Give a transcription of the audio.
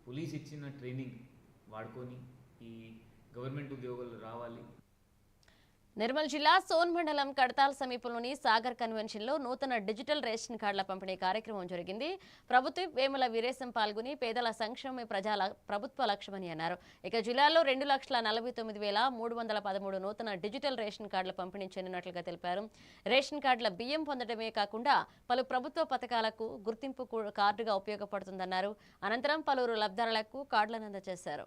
Police ఇచ్చిన training వాడుకొని ఈ గవర్నమెంట్ ఉద్యోగాలు రావాలి. నిర్మల్ జిల్లా సోన్ మండలం కడతాల్ సమీపంలోని సాగర్ కన్వెన్షన్లో నూతన డిజిటల్ రేషన్ కార్డుల పంపిణీ కార్యక్రమం జరిగింది. ప్రభుత్వ వేముల వీరేశం పాల్గొని పేదల సంక్షేమమే ప్రభుత్వ లక్ష్యమని అన్నారు. ఇక జిల్లాలో 2,49,313 నూతన డిజిటల్ రేషన్ కార్డుల పంపిణీ చెందినట్లుగా తెలిపారు. రేషన్ కార్డుల బియ్యం పొందడమే కాకుండా పలు ప్రభుత్వ పథకాలకు గుర్తింపు కార్డుగా ఉపయోగపడుతుందన్నారు. అనంతరం పలువురు లబ్ధిదారులకు కార్డులను అందజేశారు.